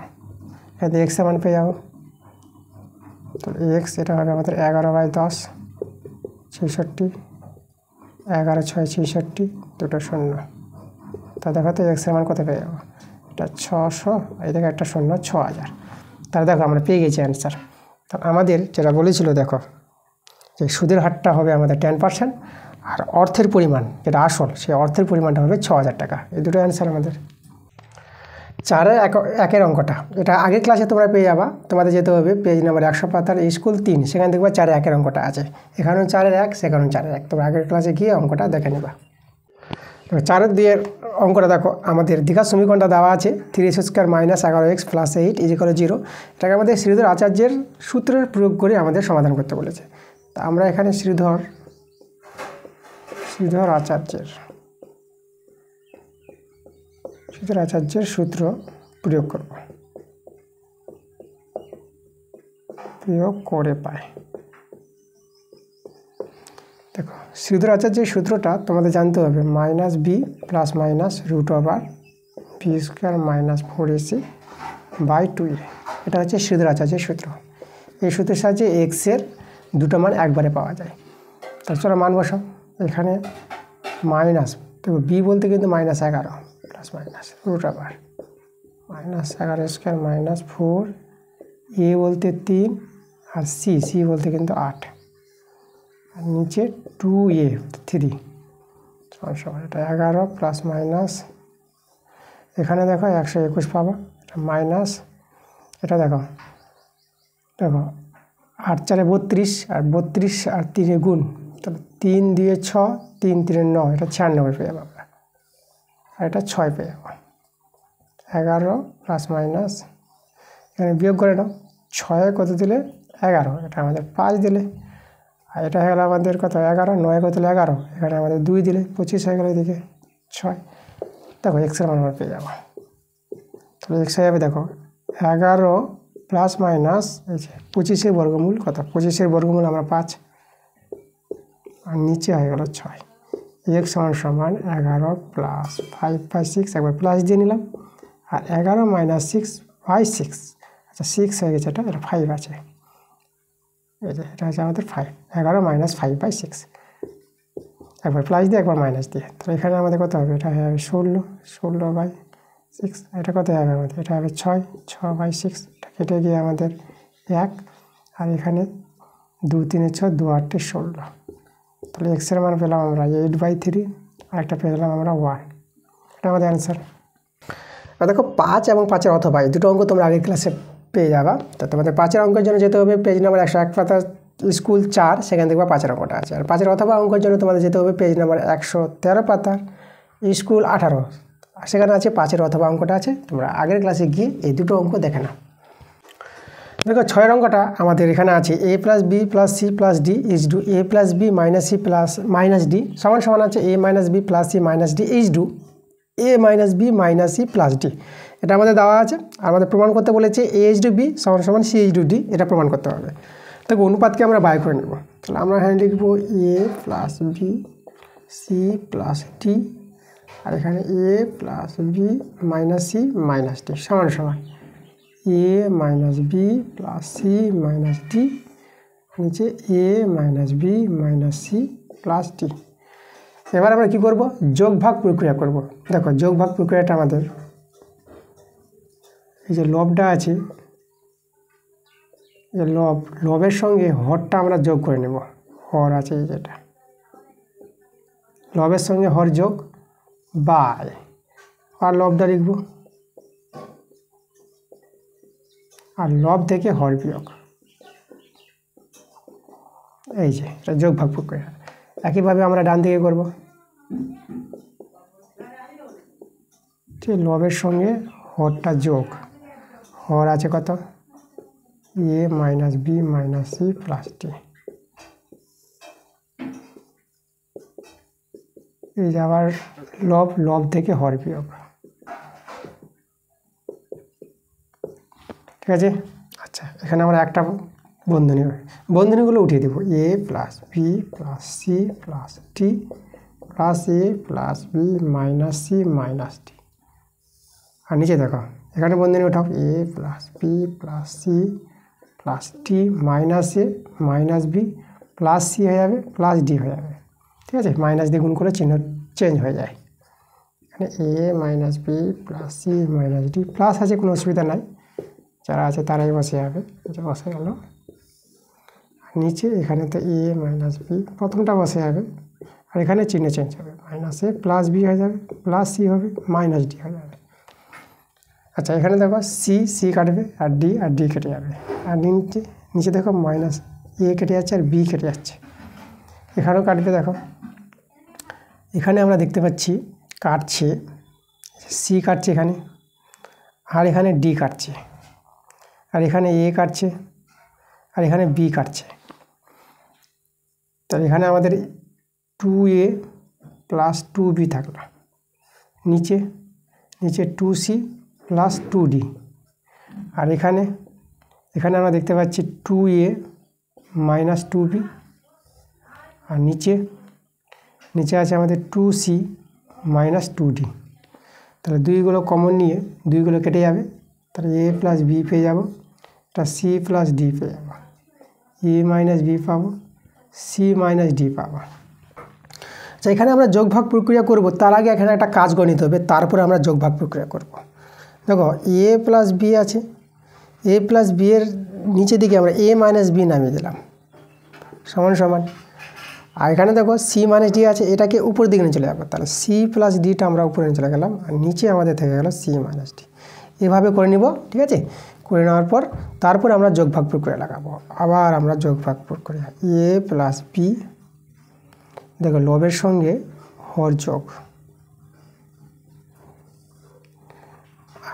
এতে এক্সের মান পেয়ে যাবো। তাহলে এক্স এটা হবে আমাদের 11/10 66, 11 6 66, দুটো 0। তা দেখো তো এক্সের মান কত পেয়ে যাবো? এটা 600, এই দিকে একটা 0, 6000। তাহলে দেখো আমরা পেয়ে গেছি অ্যান্সার। তা আমাদের যেটা বলেছিল দেখো যে সুদের হারটা হবে আমাদের 10%, আর অর্থের পরিমাণ যেটা আসল সেই অর্থের পরিমাণটা হবে 6000 টাকা। এই দুটো অ্যান্সার আমাদের। 4-এর 1-এর অঙ্কটা এটা আগের ক্লাসে তোমরা পেয়ে যাবা, তোমাদের যেতে হবে পেজ নাম্বার 100 পাতার স্কুল 3, সেখানে দেখবা 4-এর 1-এর অঙ্কটা আছে। এখানেও 4-এর 1, সেখানেও 4-এর 1, তোমরা আগের ক্লাসে গিয়ে অঙ্কটা দেখে নেবা। 4-এর 2-এর অঙ্কটা দেখো, আমাদের দ্বিঘাত সমীকরণটা দেওয়া আছে 3x² - 11x + 8 = 0। এটাকে আমাদের শ্রীধর আচার্যের সূত্রের প্রয়োগ করে আমাদের সমাধান করতে বলেছে। তা আমরা এখানে শ্রীধর আচার্যের সূত্র প্রয়োগ করব, প্রয়োগ করে পাই। দেখো, শ্রীধর আচার্যের সূত্রটা তোমাদের জানতে হবে -b + -√b² - 4ac/2a। এটা হচ্ছে শ্রীধর আচার্যের সূত্র। এই সূত্রের সাহায্যে এক্সের দুটো মান একবারে পাওয়া যায়। তার চলো মান বসাও। এখানে মাইনাস, দেখো বি বলতে কিন্তু -11 + -√² -11² - 4, এ বলতে 3, আর সি বলতে কিন্তু 8, আর নিচে 2a 3 সমান এটা 11 ± এখানে দেখো 121 পাবা, এটা মাইনাস, এটা দেখো 8 4 32, আর 32 আর 3 গুণ, তাহলে 3 দিয়ে 6, 3 3 9, এটা 96 পেয়ে যাবো আমরা, আর এটা 6 পেয়ে যাবো। 11 ± এখানে বিয়োগ করে নাও, 6 কত দিলে 11, এটা আমাদের 5 দিলে, আর এটা হয়ে গেল আমাদের কত 11, 9 কত দিলে 11, এখানে আমাদের 2 দিলে 25 হয়ে গেল, এদিকে 6। দেখো এক্সের মান আমরা পেয়ে যাবো। তাহলে এক্স হয়ে যাবে দেখো 11 ± এই যে 25-এর বর্গমূল কত, 25-এর বর্গমূল আমরা 5, আর নিচে হয়ে গেল 6। এক্স সমান 11 + 5/6, একবার প্লাস দিয়ে নিলাম, আর 11 - 6/6, আচ্ছা 6 হয়ে গেছে, এটা 5 আছে, এই যে এটা হচ্ছে আমাদের 5, 11 - 5/6, একবার প্লাস দিয়ে একবার মাইনাস দিয়ে। তো এখানে আমাদের কত হবে, এটা হবে 16/6, এটা কত হবে আমাদের, এটা হবে 6/6, এটা কেটে গিয়ে আমাদের 1, আর এখানে 2 × 3 = 6, 2 × 8 = 16। তাহলে এক্সের মান পেলাম আমরা 8/3, আর একটা পেলাম আমরা 1, এটা আমাদের অ্যান্সার। দেখো 5 এবং 5-এর অথবা এই দুটো অঙ্ক তোমরা আগের ক্লাসে পেয়ে যাবা। তো তোমাদের 5-এর অঙ্কের জন্য যেতে হবে পেজ নাম্বার 101 পাতা, স্কুল 4, সেখানে দেখবা 5-এর অঙ্কটা আছে। আর 5-এর অথবা অঙ্কের জন্য তোমাদের যেতে হবে পেজ নাম্বার 113 পাতা, স্কুল 18, সেখানে আছে 5-এর অথবা অঙ্কটা আছে। তোমরা আগের ক্লাসে গিয়ে এই দুটো অঙ্ক দেখে নাও। দেখো 6-এর অঙ্কটা আমাদের এখানে আছে a + b + c + d = a + b - c - d সমান আছে a - b + c - d = a - b - c + d। এটা আমাদের দেওয়া আছে, আর আমাদের প্রমাণ করতে বলেছে a = b = c = d, এটা প্রমাণ করতে হবে। দেখো অনুপাতকে আমরা বাই করে নেব। তাহলে আমরা এখানে লিখব a + b c + d, আর এখানে a + b - c - d সমান a - b + c - d, নিচে a - b - c + d। এবার আমরা কি করব, যোগ ভাগ প্রক্রিয়া করব। দেখো যোগ ভাগ প্রক্রিয়াটা আমাদের এই যে লবটা আছে, এই লবের সঙ্গে হরটা আমরা যোগ করে নেব। হর আছে এই যেটা, লবের সঙ্গে হর যোগ বাই, আর লবটা লিখব, আর লব থেকে হর বিয়োগ, এই যে এটা যোগ ভাগ প্রক্রিয়া। একইভাবে আমরা ডান দিকে করব, ঠিক লবের সঙ্গে হরটা যোগ, হর আছে কত a - b - c + d, এই যে আবার লব থেকে হর বিয়োগ, ঠিক আছে। আচ্ছা এখানে আমরা একটা বন্ধনীগুলো উঠিয়ে দেবো, a + b + c + d + a + b - c - d, আর নিচে দেখো এখানে বন্ধনী উঠাও a + b + c + d - a - b + c হয়ে যাবে + d হয়ে যাবে, ঠিক আছে। মাইনাস দিয়ে গুণ করে চিহ্ন চেঞ্জ হয়ে যায়। এখানে a - b + c - d plus আছে, কোনো অসুবিধা নাই, যারা আছে তারাই বসে যাবে, এটা বসে গেল। নিচে এখানে তো a - b প্রথমটা বসে যাবে, আর এখানে চিহ্ন চেঞ্জ হবে, -a + b হয়ে যাবে, + c হবে, -d হয়ে যাবে। আচ্ছা এখানে দেখো c কাটবে, আর d কেটে যাবে, আর নিচে দেখো -a কেটে যাচ্ছে, আর b কেটে যাচ্ছে, এখানেও কাটবে। দেখো এখানে আমরা দেখতে পাচ্ছি কাটছে, c কাটছে এখানে, আর এখানে d কাটছে, আর এখানে a কাটছে, আর এখানে b কাটছে। তাহলে এখানে আমাদের 2a + 2b থাকলো, নিচে 2c + 2d, আর এখানে আমরা দেখতে পাচ্ছি 2a - 2b, আর নিচে আছে আমাদের 2c - 2d। তাহলে দুইগুলো কমন নিয়ে দুইগুলো কেটে যাবে, তাহলে a + b পেয়ে যাব, এটা c + d পেয়ে যাব, a - b পাবো, c - d পাবো। আচ্ছা এখানে আমরা যোগ ভাগ প্রক্রিয়া করব, তার আগে এখানে একটা কাজ করে নিতে হবে, তারপরে আমরা যোগ ভাগ প্রক্রিয়া করব। দেখো a + b আছে, a + b এর নিচে দিকে আমরা a - b নামিয়ে দিলাম, সমান, আর এখানে দেখো c - d আছে, এটাকে উপর দিকে নিয়ে চলে যাবো, তাহলে c + dটা আমরা উপরে নিয়ে চলে গেলাম, আর নিচে আমাদের থেকে গেল c - d। এভাবে করে নিব, ঠিক আছে। করে নেওয়ার পর তারপরে আমরা যোগ ভাগ প্রক্রিয়া লাগাবো। আবার আমরা যোগ ভাগ প্রক্রিয়া, a + b, দেখো লবের সঙ্গে হর যোগ,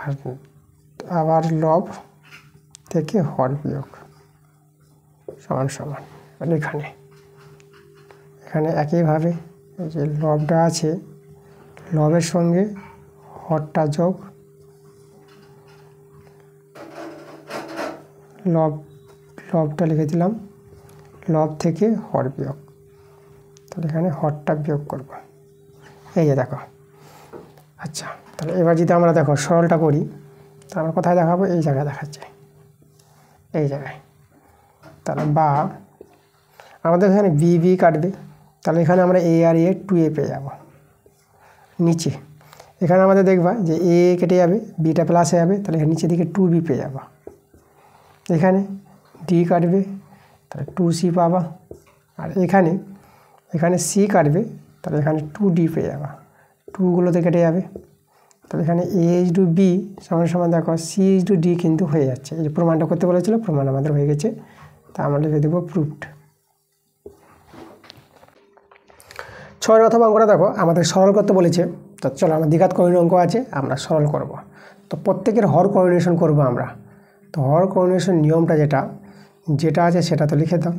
আর আবার লব থেকে হর বিয়োগ, সমান। এখানে একইভাবে এই যে লবটা আছে, লবের সঙ্গে হরটা যোগ, লবটা লিখে দিলাম, লব থেকে হর বিয়োগ, তাহলে এখানে হরটা বিয়োগ করব, এই যে দেখো। আচ্ছা তাহলে এবার যদি আমরা দেখো সরলটা করি, তাহলে আমরা কোথায় দেখাবো, এই জায়গায় দেখাচ্ছে, এই জায়গায়। তাহলে বা আমাদের এখানে বি বি কাটবে, তাহলে এখানে আমরা এ আর এ 2a পেয়ে যাব। নিচে এখানে আমাদের দেখবা যে এ কেটে যাবে, বিটা প্লাস হয়ে যাবে, তাহলে এখানে নিচের দিকে 2b পেয়ে যাবা। এখানে ডি কাটবে, তাহলে 2c পাবা। আর এখানে সি কাটবে, তাহলে এখানে 2d পেয়ে যাবা। 2গুলোতে কেটে যাবে, তাহলে এখানে a/b সমান সমান দেখো c/d কিন্তু হয়ে যাচ্ছে। এই যে প্রমাণটা করতে বলেছিল, প্রমাণ আমাদের হয়ে গেছে, তা আমরা লিখে দেবো প্রুফড। 6 অথবা অঙ্কটা দেখো আমাদের সরল করতে বলেছে। তো চলো, আমার দ্বিঘাত করণীয় অঙ্ক আছে, আমরা সরল করব। তো প্রত্যেকের হর কোঅর্ডিনেশন করব আমরা। তো হর কোঅর্ডিনেশন নিয়মটা যেটা আছে সেটা তো লিখে দাও,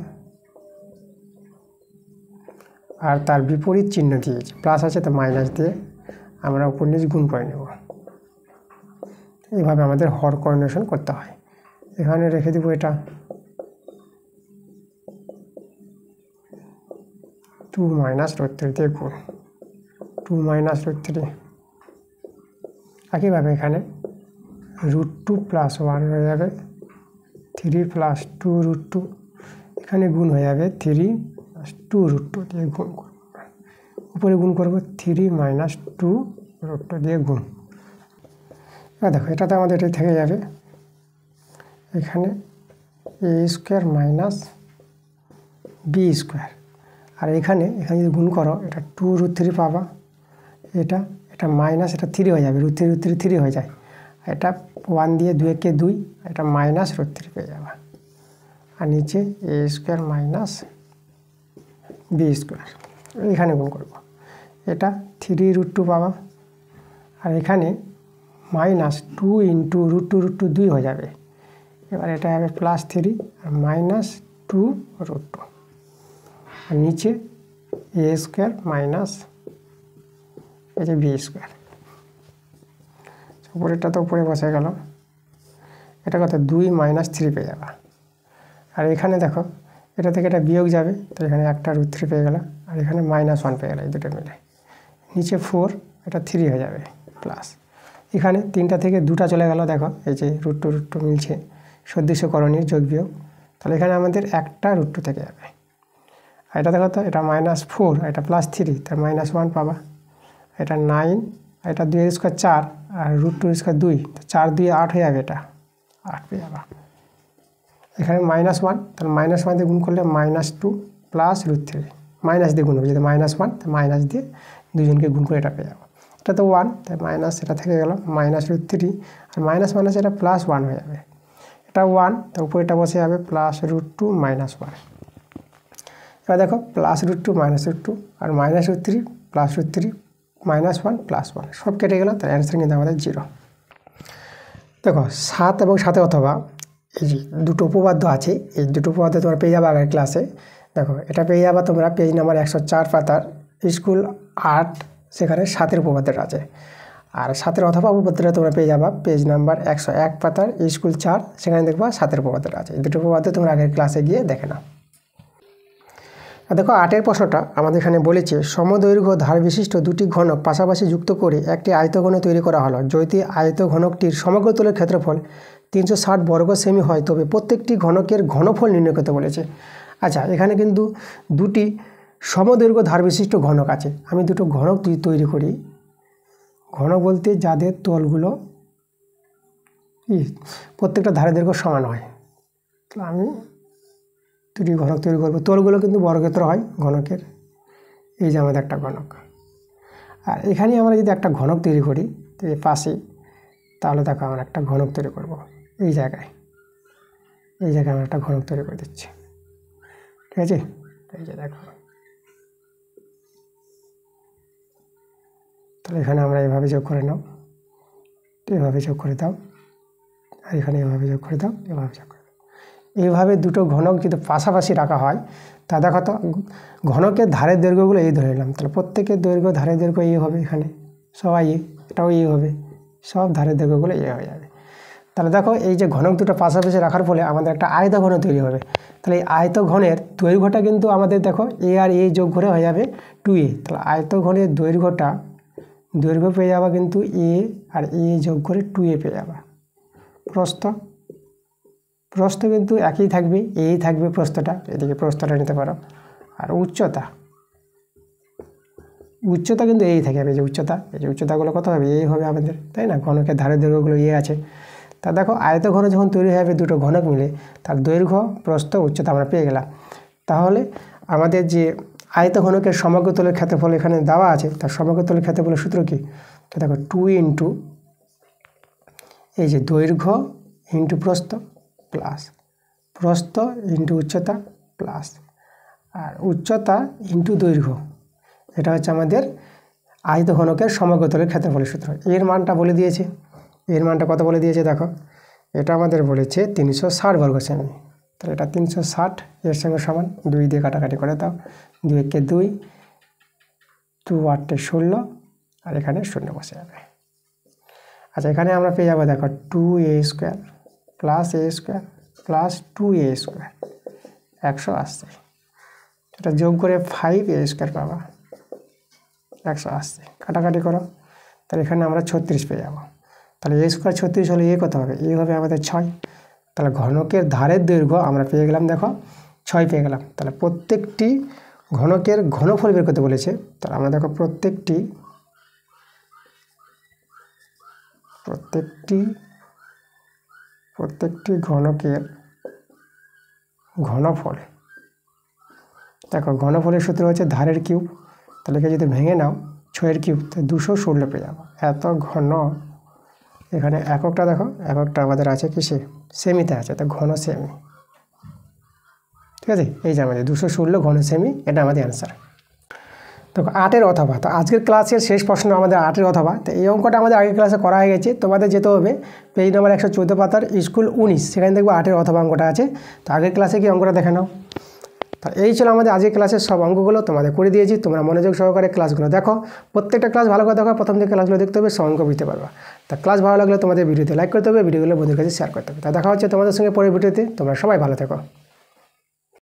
আর তার বিপরীত চিহ্ন দিয়েছে, প্লাস আছে তো মাইনাস দিয়ে আমরা উপর নিচ গুণ করে নেব। এইভাবে আমাদের হর কোঅর্ডিনেশন করতে হয়। এখানে রেখে দেবো এটা 2 - √3 দিয়ে গুণ 2 - √3। একইভাবে এখানে √2 + 1 হয়ে যাবে 3 + 2 √2। এখানে গুণ হয়ে যাবে 3 + 2 √2 দিয়ে গুণ করব। উপরে গুণ করব 3 - 2 √2 দিয়ে গুণ। এবার দেখো এটাতে আমাদের এটাই থেকে যাবে। এখানে a² - b²। আর এখানে যদি গুণ করো, এটা 2 √3 পাবা, এটা মাইনাস, এটা 3 হয়ে যাবে, √3 3 হয়ে যায়। এটা 1 দিয়ে 2 কে 2, এটা -√3 পেয়ে যাবা। আর নিচে a² - b²। এখানে গুণ করব, এটা 3 √2 পাবা। আর এখানে -2 × √2 2 হয়ে যাবে। এবার এটা হবে +3 আর -2 √2। আর নিচে a² এই যে b²। উপরেরটা তো উপরে বসে গেল, এটা কত 2 - 3 পেয়ে যাবা। আর এখানে দেখো এটা থেকে এটা বিয়োগ যাবে, তো এখানে একটা √3 পেয়ে গেল, আর এখানে -1 পেয়ে গেল, এই দুটো মিলে। নিচে 4, এটা 3 হয়ে যাবে প্লাস। এখানে 3টা থেকে 2টা চলে গেল, দেখো এই যে √2 মিলছে, সদৃশ্যকরণীয় যোগ বিয়োগ। তাহলে এখানে আমাদের একটা √2 থেকে যাবে। আর এটা দেখো তো, এটা -4, এটা +3, তার -1 পাবা। এটা 9, এটা 2² 4 আর √2² 2, 4 2 8 হয়ে যাবে, এটা 8 পেয়ে যাবা। এখানে -1, তাহলে -1 দিয়ে গুণ করলে -2 + √3, মাইনাস দিয়ে গুণ হবে, যদি -1 তো মাইনাস দিয়ে দুজনকে গুণ করে এটা পেয়ে যাবো। এটা তো 1, তাই মাইনাস এটা থেকে গেল -√3, আর মাইনাস এটা +1 হয়ে যাবে। এটা 1, তার উপরে এটা বসে যাবে +√2 - 1। এবার দেখো +√2 - √2 আর -√3 +√3 -1 +1 সব কেটে গেল, তার অ্যান্সার কিন্তু আমাদের 0। দেখো 7 এবং 7 অথবা এই যে দুটো উপপাদ্য আছে, এই দুটো উপপাদ্য তোমরা পেয়ে যাবে আগের ক্লাসে। দেখো এটা পেয়ে যাবা তোমরা পেজ নাম্বার 104 পাতার স্কুল 8, সেখানে 7-এর উপপাদ্যটা আছে। আর 7-এর অথবা উপপাদ্যটা তোমরা পেয়ে যাবা পেজ নাম্বার 101 পাতার স্কুল 4, সেখানে দেখবা 7-এর উপপাদ্যটা আছে। এই দুটো উপপাদ্য তোমরা আগের ক্লাসে গিয়ে দেখে নাও। দেখো 8-এর প্রশ্নটা আমাদের এখানে বলেছে, সমদৈর্ঘ্য ধার বিশিষ্ট দুটি ঘনক পাশাপাশি যুক্ত করে একটি আয়তঘন তৈরি করা হলো। যদি আয়তঘনকটির সমগ্র তলের ক্ষেত্রফল 360 বর্গ সেমি হয়, তবে প্রত্যেকটি ঘনকের ঘনফল নির্ণয় করতে বলেছে। আচ্ছা, এখানে কিন্তু দুটি সমদৈর্ঘ্য ধার বিশিষ্ট ঘনক আছে। আমি দুটো ঘনক তৈরি করি। ঘনক বলতে যাদের তলগুলো প্রত্যেকটা ধারের দৈর্ঘ্য সমান হয়, তাহলে আমি দুটি ঘনক তৈরি করবো। তলগুলো কিন্তু বর্গক্ষেত্র হয় ঘনকের। এই যে আমাদের একটা ঘনক। আর এখানে আমরা যদি একটা ঘনক তৈরি করি তো এই পাশেই, তাহলে দেখো আমরা একটা ঘনক তৈরি করব। এই জায়গায় আমরা একটা ঘনক তৈরি করে দিচ্ছি, ঠিক আছে? এই যে দেখো, তাহলে এখানে আমরা এভাবে যোগ করে নাও, এভাবে যোগ করে দাও, আর এখানে এভাবে যোগ করে দাও, এভাবে যোগ করে দাও। এইভাবে দুটো ঘনক যদি পাশাপাশি রাখা হয়, তা দেখো তো ঘনকের ধারের দৈর্ঘ্যগুলো এই ধরে নিলাম, তাহলে প্রত্যেকের দৈর্ঘ্য ধারের দৈর্ঘ্য এই হবে, এখানে সবাই এটাও এই হবে, সব ধারের দৈর্ঘ্যগুলো এই হয়ে যাবে। তাহলে দেখো এই যে ঘনক দুটো পাশাপাশি রাখার ফলে আমাদের একটা আয়তঘন তৈরি হবে। তাহলে এই আয়তঘনের দৈর্ঘ্যটা কিন্তু আমাদের দেখো এ আর এ যোগ করে হয়ে যাবে 2a। তাহলে আয়তঘনের দৈর্ঘ্য পেয়ে যাবা কিন্তু এ আর এ যোগ করে 2a পেয়ে যাবা। প্রস্থ প্রস্থ কিন্তু একই থাকবে, এই থাকবে প্রস্থটা, এদিকে প্রস্থটা নিতে পারো। আর উচ্চতা কিন্তু এই থাকে, এই যে উচ্চতাগুলো কত হবে, এই হবে আমাদের, তাই না? ঘনকের ধারের দৈর্ঘ্যগুলো আছে। তা দেখো আয়তঘন যখন তৈরি হবে দুটো ঘনক মিলে, তার দৈর্ঘ্য প্রস্থ উচ্চতা আমরা পেয়ে গেলাম। তাহলে আমাদের যে আয়তঘনকের সমগ্র তলের ক্ষেত্রফল এখানে দেওয়া আছে, তার সমগ্র তলের ক্ষেত্রফলের সূত্র কি? তো দেখো 2 ইন্টু এই যে দৈর্ঘ্য ইন্টু প্রস্থ প্লাস প্রস্থ ইন্টু উচ্চতা প্লাস আর উচ্চতা ইন্টু দৈর্ঘ্য, এটা হচ্ছে আমাদের আয়তঘনকের সমগ্র তলের ক্ষেত্রফলের সূত্র। এর মানটা বলে দিয়েছে, এর মানটা কত বলে দিয়েছে দেখো, এটা আমাদের বলেছে 360 বর্গ সেমি। তাহলে এটা 360 এর সঙ্গে সমান 2 দিয়ে কাটাকাটি করে দাও, 2 একে 2, 2 8 16 আর এখানে 0 বসে যাবে। আচ্ছা এখানে আমরা পেয়ে যাবো দেখো 2a² plus a² plus 2a² 180, এটা যোগ করে 5a² পাবা 180, কাটাকাটি করো, তাহলে এখানে আমরা 36 পেয়ে যাবো। তাহলে a² 36 হলে এ কত হবে, এ হবে আমাদের 6। তাহলে ঘনকের ধারের দৈর্ঘ্য আমরা পেয়ে গেলাম দেখো 6 পেয়ে গেলাম। তাহলে প্রত্যেকটি ঘনকের ঘনফল বের করতে বলেছে, তাহলে আমরা দেখো প্রত্যেকটি ঘনকের ঘনফল, দেখো ঘনফলের সূত্র হচ্ছে ধারের কিউব, তাহলে যদি ভেঙে নাও 6 এর কিউব, তো 216 পেয়ে যাবো। এত ঘন, এখানে এককটা দেখো, এককটা আমাদের আছে কিসে, সেমিতে আছে, তো ঘন সেমি, ঠিক আছে? এই যে আমাদের 216 ঘন সেমি, এটা আমাদের অ্যান্সার। তো 8-এর অথবা, তো আজকের ক্লাসের শেষ প্রশ্ন আমাদের 8-এর অথবা। তো এই অঙ্কটা আমাদের আগের ক্লাসে করা হয়ে গেছে, তোমাদের যেতে হবে পেজ নাম্বার 114 পাতার স্কুল 19, সেখানে দেখবো 8-এর অথবা অঙ্কটা আছে। তো আগের ক্লাসে কি অঙ্কটা দেখে নাও। তো এই ছিল আমাদের আজকের ক্লাসের সব অঙ্কগুলো তোমাদের করে দিয়েছি, তোমরা মনোযোগ সহকারে ক্লাসগুলো দেখো, প্রত্যেকটা ক্লাস ভালো করে দেখো, প্রথম থেকে ক্লাসগুলো দেখতে হবে, সব অঙ্ক বুঝতে পারবা। তা ক্লাস ভালো লাগলে তোমাদের ভিডিওতে লাইক করতে হবে, ভিডিওগুলো বন্ধুদের কাছে শেয়ার করতে হবে। তা দেখা হচ্ছে তোমাদের সঙ্গে পরের ভিডিওতে, তোমরা সবাই ভালো থেকো।